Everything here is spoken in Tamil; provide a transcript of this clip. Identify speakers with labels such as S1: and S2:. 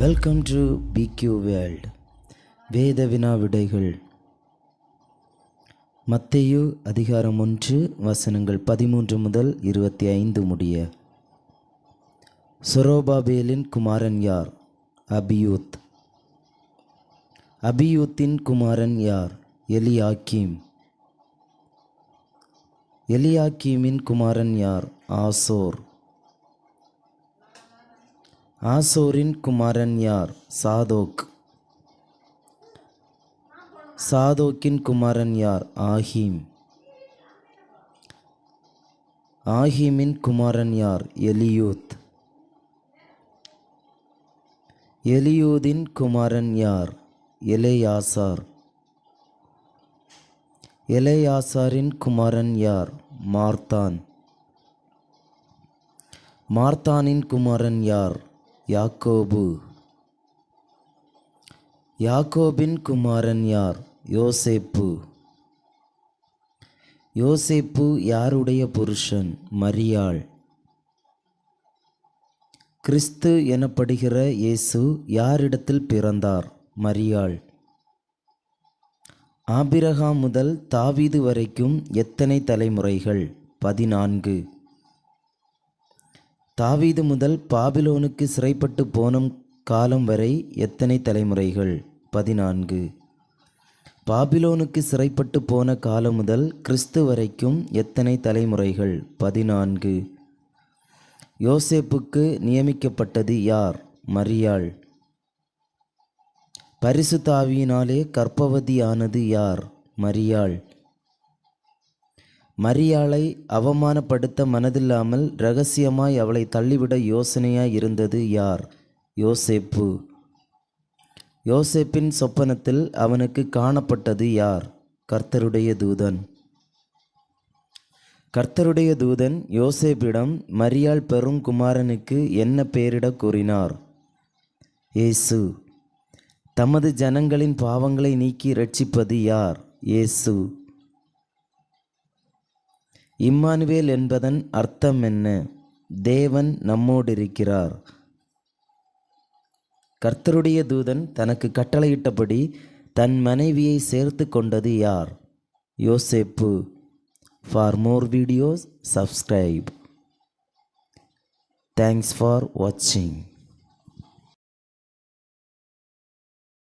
S1: Welcome to பிக்யூ world. வேத வினா விடைகள். மத்தேயு அதிகாரம் 1 வசனங்கள் 13 முதல் 25 முடிய. சொரோபாபேலின் குமாரன் யார்? அபியூத். அபியூத்தின் குமாரன் யார்? எலியாக்கீம். எலியாக்கீமின் குமாரன் யார்? ஆசோர். ஆசோரின் குமாரன் யார்? சாதோக். சாதோக்கின் குமாரன் யார்? ஆஹீம். ஆஹீமின் குமாரன் யார்? எலியூத். எலியூதின் குமாரன் யார்? எலெயாசார். எலெயாசாரின் குமாரன் யார்? மார்த்தான். மார்த்தானின் குமாரன் யார்? யாக்கோபு. யாக்கோபின் குமாரன் யார்? யோசேப்பு. யோசேப்பு யாருடைய புருஷன்? மரியாள். கிறிஸ்து எனப்படுகிற இயேசு யாரிடத்தில் பிறந்தார்? மரியாள். ஆபிரகாம் முதல் தாவீது வரைக்கும் எத்தனை தலைமுறைகள்? 14. தாவீது முதல் பாபிலோனுக்கு சிறைப்பட்டு போன காலம் வரை எத்தனை தலைமுறைகள்? 14. பாபிலோனுக்கு சிறைப்பட்டு போன காலம் முதல் கிறிஸ்து வரைக்கும் எத்தனை தலைமுறைகள்? 14. யோசேப்புக்கு நியமிக்கப்பட்டது யார்? மரியாள். பரிசுத்த ஆவியினாலே கர்ப்பவதியானது யார்? மரியாள். மரியாளை அவமானப்படுத்த மனதில்லாமல் இரகசியமாய் அவளை தள்ளிவிட யோசனையாய் இருந்தது யார்? யோசேப்பு. யோசேப்பின் சொப்பனத்தில் அவனுக்கு காணப்பட்டது யார்? கர்த்தருடைய தூதன். கர்த்தருடைய தூதன் யோசேப்பிடம் மரியாள் பெறும் குமாரனுக்கு என்ன பெயரிடக் கூறினார்? இயேசு. தமது ஜனங்களின் பாவங்களை நீக்கி இரட்சிப்பது யார்? இயேசு. இம்மானுவேல் என்பதன் அர்த்தம் என்ன? தேவன் நம்மோடிருக்கிறார். கர்த்தருடைய தூதன் தனக்கு கட்டளையிட்டபடி தன் மனைவியை சேர்த்து கொண்டது யார்? யோசேப்பு. For more videos subscribe. Thanks for வாட்சிங்.